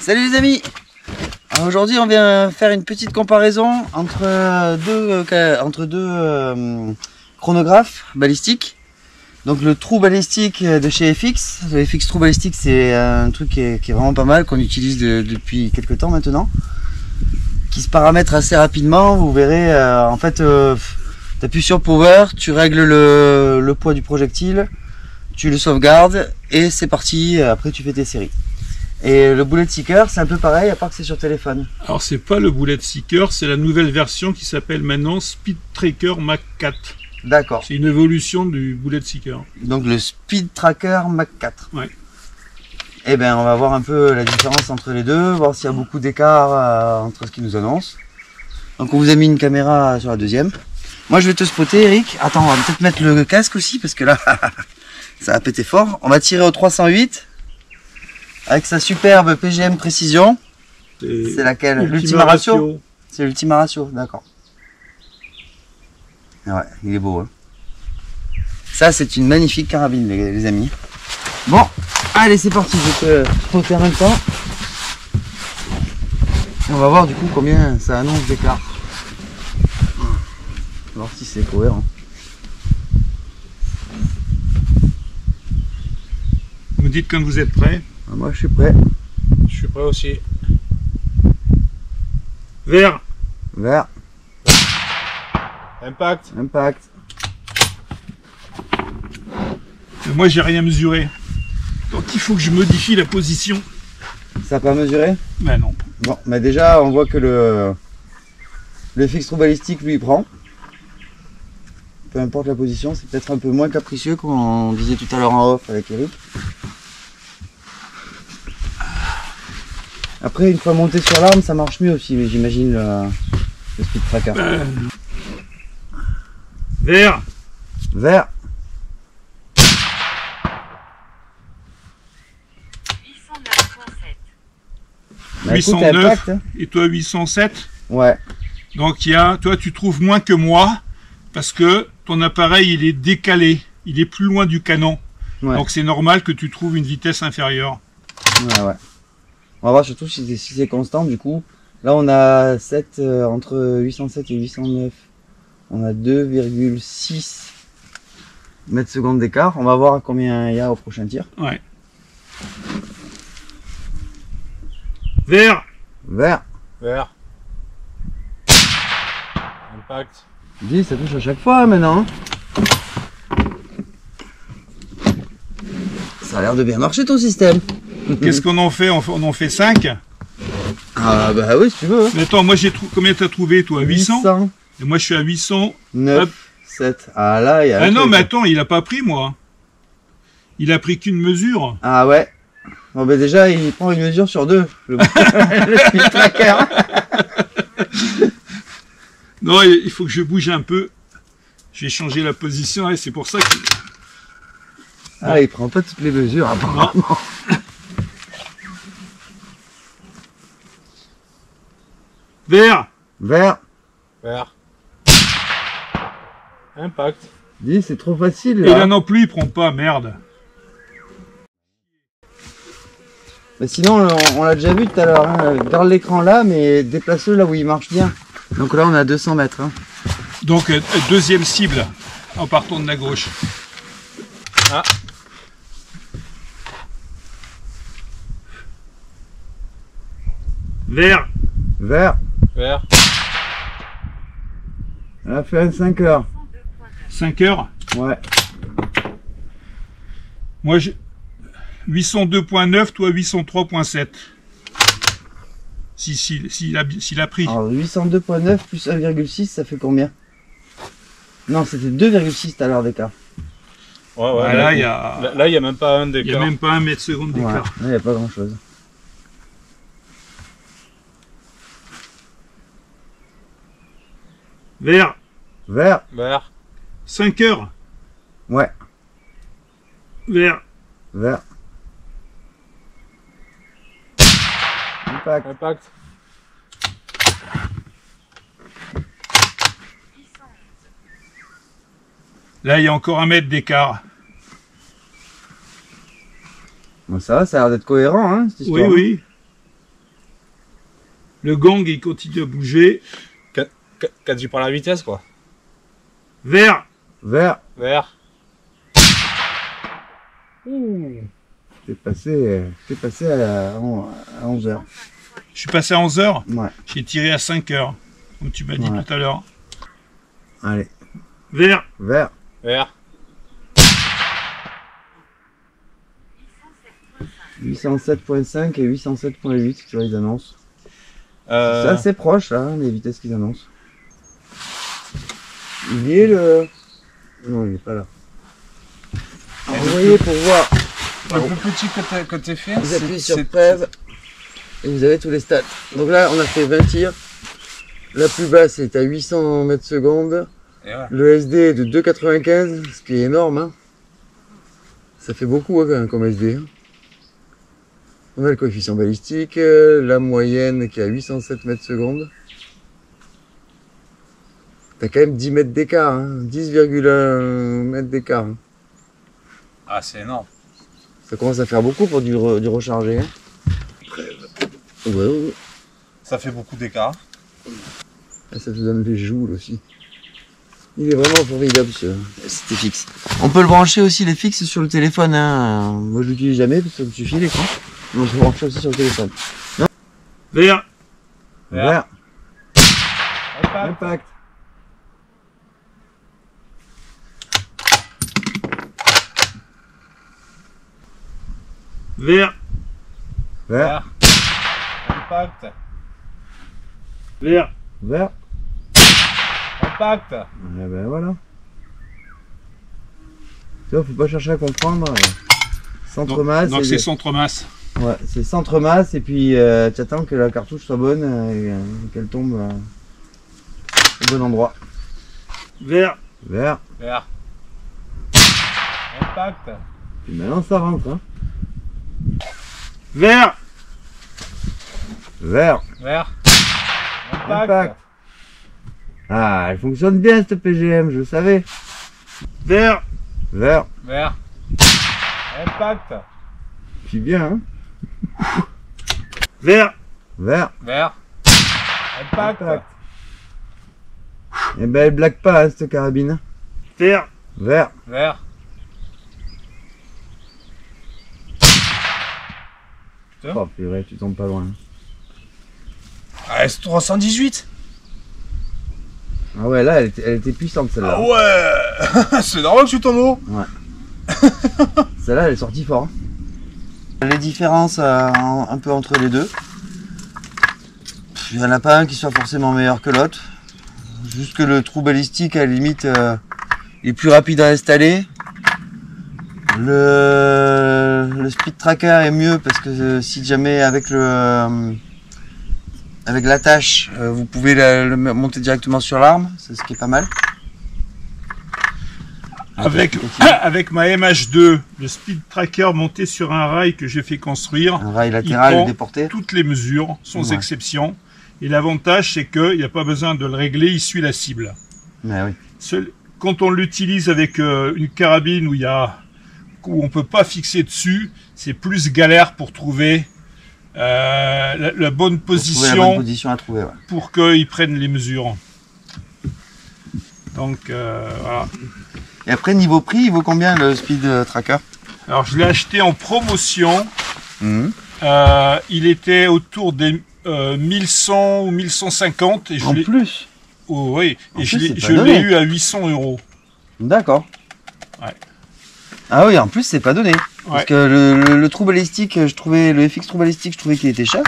Salut les amis. Aujourd'hui on vient faire une petite comparaison entre deux chronographes balistiques. Donc le trou balistique de chez FX. Le FX True Ballistic, c'est un truc qui est vraiment pas mal, qu'on utilise depuis quelques temps maintenant, qui se paramètre assez rapidement. Vous verrez, en fait tu appuies sur Power, tu règles le poids du projectile, tu le sauvegardes et c'est parti. Après tu fais tes séries. Et le Bullet Seeker, c'est un peu pareil, à part que c'est sur téléphone. Alors c'est pas le Bullet Seeker, c'est la nouvelle version qui s'appelle maintenant Speed Tracker Mach 4. D'accord. C'est une évolution du Bullet Seeker. Donc le Speed Tracker Mach 4. Ouais. Et bien on va voir un peu la différence entre les deux, voir s'il y a beaucoup d'écart entre ce qu'ils nous annoncent. Donc on vous a mis une caméra sur la deuxième. Moi je vais te spotter, Eric. Attends, on va peut-être mettre le casque aussi parce que là ça va péter fort. On va tirer au 308 avec sa superbe PGM précision. C'est laquelle? L'Ultima Ratio. C'est l'Ultima Ratio, d'accord. Ouais, il est beau. Hein. Ça c'est une magnifique carabine les amis. Bon, allez c'est parti, je vais te spotter en même temps. Et on va voir du coup combien ça annonce d'écart. On va voir si c'est cohérent. Vous me dites quand vous êtes prêt. Moi je suis prêt. Je suis prêt aussi. Vert. Vert. Impact. Impact. Moi j'ai rien mesuré. Donc il faut que je modifie la position. Ça n'a pas mesuré? Ben non. Bon, mais déjà on voit que le FX True Ballistic lui prend. Peu importe la position, c'est peut-être un peu moins capricieux qu'on disait tout à l'heure en off avec Eric. Après, une fois monté sur l'arme, ça marche mieux aussi, j'imagine, le Speed Tracker. Vert. Vert. 809.7. 809 et toi 807. Ouais. Donc toi tu trouves moins que moi parce que ton appareil il est décalé, il est plus loin du canon. Ouais. Donc c'est normal que tu trouves une vitesse inférieure. Ouais. On va voir surtout si c'est constant du coup. Là on a 7 entre 807 et 809. On a 2,6 mètres secondes d'écart. On va voir combien il y a au prochain tir. Ouais. Vert. Vert. Vert. Impact. Dis, ça touche à chaque fois maintenant. Ça a l'air de bien marcher ton système. Qu'est-ce qu'on en fait? On en fait 5. Ah bah oui si tu veux. Mais attends, moi j'ai trouvé. Combien t'as trouvé toi? 800. Et moi je suis à 800. 9, 7. Ah là il y a. Ah non mais attends, il a pas pris moi. Il a pris qu'une mesure. Ah ouais. Bon bah déjà il prend une mesure sur deux. Le Speed Tracker. Non, il faut que je bouge un peu. Je vais changer la position et c'est pour ça que... Ah, bon. Il prend pas toutes les mesures apparemment. Vert. Vert. Vert. Impact. Dis, c'est trop facile là. Et là non plus, il prend pas, merde. Mais sinon, on l'a déjà vu tout à l'heure. Hein. Garde l'écran là, mais déplace-le là où il marche bien. Donc là, on est à 200 mètres. Hein. Donc, deuxième cible, en partant de la gauche. Ah. Vert. Vert. Vert. On a fait un 5 heures. 5 heures? Ouais. Moi, 802.9, toi 803.7. S'il a pris. Alors 802.9 plus 1,6, ça fait combien? Non, c'était 2,6 tout à l'heure d'écart. Ouais, là, il n'y a même pas un d'écart. Il n'y a même pas un mètre seconde d'écart. Ouais, là, il n'y a pas grand chose. Vert. Vert. Vert. 5 heures. Ouais. Vert. Vert. Impact. Impact. Là, il y a encore un mètre d'écart. Bon, ça va, ça a l'air d'être cohérent, hein, cette histoire. Oui, oui. Le gang, il continue à bouger. Quand tu prends la vitesse, quoi. Vert. Vert. Vert. T'es passé à 11h. Je suis passé à 11h. Ouais. J'ai tiré à 5h, comme tu m'as dit tout à l'heure. Allez. Vert. Vert. Vert. 807.5 et 807.8, tu vois, ils annoncent. C'est Euh, assez proche, là, les vitesses qu'ils annoncent. Il y est le... Non, il est pas là. Vous voyez, pour voir, le plus petit que t'aies fait, vous appuyez sur Preuve et vous avez tous les stats. Donc là, on a fait 20 tirs. La plus basse est à 800 mètres secondes. Et voilà. Le SD est de 2,95, ce qui est énorme. Hein. Ça fait beaucoup hein, quand même comme SD. Hein. On a le coefficient balistique, la moyenne qui est à 807 mètres secondes. T'as quand même 10 mètres d'écart, hein, 10,1 mètres d'écart. Hein. Ah, c'est énorme. Ça commence à faire beaucoup pour du rechargé. Hein. Ouais. Ça fait beaucoup d'écart. Ah, ça te donne les joules aussi. Il est vraiment formidable ce fixe. On peut le brancher aussi les fixes sur le téléphone. Hein. Moi je l'utilise jamais parce que ça me suffit l'écran. Mais on peut le brancher aussi sur le téléphone. Vert. Vert. Impact. Impact. Vert. Vert. Impact. Vert. Vert. Impact. Et ben voilà. Tu vois, faut pas chercher à comprendre. Centre masse. Donc et c'est centre masse. Ouais, c'est centre masse et puis tu attends que la cartouche soit bonne et qu'elle tombe au bon endroit. Vert. Vert. Vert. Impact. Et maintenant ça rentre. Hein. Vert. Vert. Vert. Impact. Ah, elle fonctionne bien cette PGM, je le savais. Vert. Vert. Vert. Impact. Puis bien, hein. Vert. Vert. Vert. Impact. Et ben elle blague pas hein, cette carabine. Vert. Vert. Vert. Oh purée, tu tombes pas loin. Ah, c'est 318. Ah ouais, là elle était puissante celle-là. Ah ouais. C'est normal que tu tombes haut. Ouais. Celle-là elle est sortie fort. Hein. Les différences un peu entre les deux. Il n'y en a pas un qui soit forcément meilleur que l'autre. Juste que le trou balistique à la limite est plus rapide à installer. Le speed tracker est mieux parce que si jamais avec l'attache vous pouvez le monter directement sur l'arme, c'est ce qui est pas mal. Avec ma MH2, le speed tracker monté sur un rail que j'ai fait construire, Un rail latéral il prend déporté. toutes les mesures, sans Ouais. exception. Et l'avantage, c'est qu'il n'y a pas besoin de le régler, il suit la cible. Mais oui. Quand on l'utilise avec une carabine où on peut pas fixer dessus, c'est plus galère pour trouver la bonne Pour trouver la bonne position position à trouver. Ouais. pour qu'ils prennent les mesures. Donc voilà. Et après niveau prix, il vaut combien le speed tracker? Alors je l'ai acheté en promotion. Mhm. Il était autour des 1100 ou 1150 et En plus. Oh, oui, En et plus, c'est pas je l'ai donné. eu à 800 €. D'accord. Ouais. Ah oui, en plus c'est pas donné. Parce Ouais. que le trou balistique, le FX trou balistique, je trouvais qu'il était cher.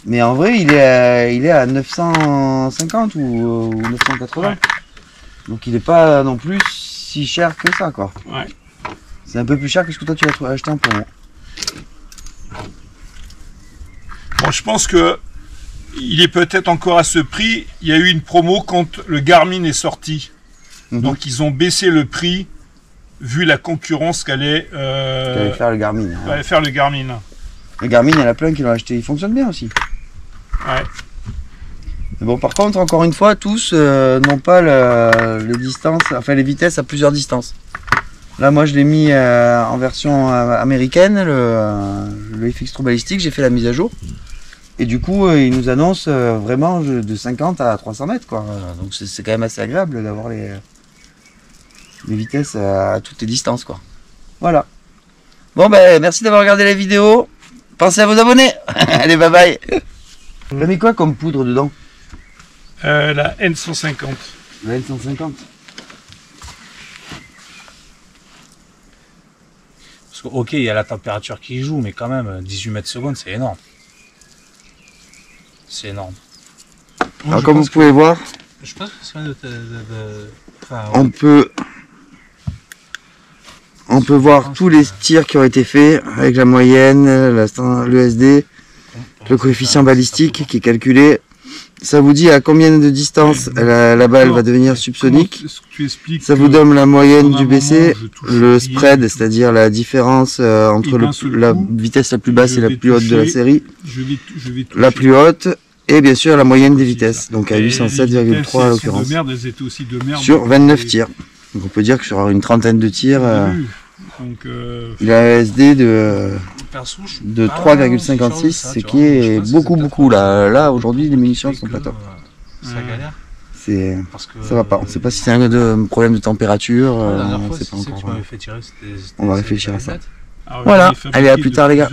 Mais en vrai, il est à 950 ou 980. Ouais. Donc il est pas non plus si cher que ça, quoi. Ouais. C'est un peu plus cher que ce que toi tu as acheté en promo. Bon, je pense que il est peut-être encore à ce prix. Il y a eu une promo quand le Garmin est sorti. Mhm. Donc ils ont baissé le prix vu la concurrence qu'allait Qu'allait faire le Garmin. Hein. allait faire le Garmin. Le Garmin, il y en a plein qui l'ont acheté. Il fonctionne bien aussi. Ouais. Mais bon, par contre, encore une fois, tous n'ont pas les distances, enfin les vitesses à plusieurs distances. Là, moi, je l'ai mis en version américaine, le FX True Ballistic. J'ai fait la mise à jour. Et du coup, il nous annonce vraiment de 50 à 300 mètres, quoi. Donc c'est quand même assez agréable d'avoir les vitesses à toutes les distances, quoi. Voilà. Bon, ben, merci d'avoir regardé la vidéo. Pensez à vous abonner. Allez, bye bye. Tu as mis quoi comme poudre dedans? La N150. La N150. Parce que, ok, il y a la température qui joue, mais quand même, 18 mètres secondes, c'est énorme. C'est énorme. Alors, comme vous pouvez voir, Je pense que c'est de... Enfin, on peut voir tous les tirs qui ont été faits avec la moyenne, le SD, le coefficient balistique qui est calculé. Ça vous dit à combien de distance la balle va devenir subsonique. Ça vous donne la moyenne du BC, le spread, c'est-à-dire la différence entre la vitesse la plus basse et la plus haute de la série, la plus haute, et bien sûr la moyenne des vitesses, donc à 807,3 à l'occurrence, sur 29 tirs. Donc on peut dire que sur une trentaine de tirs, il a un SD de 3,56, ce qui est beaucoup là. Là aujourd'hui les munitions sont pas top. Ça galère. Ça va pas. On sait pas si c'est un problème de température. On sait pas encore. On va réfléchir à ça. Voilà. Allez, à plus tard les gars.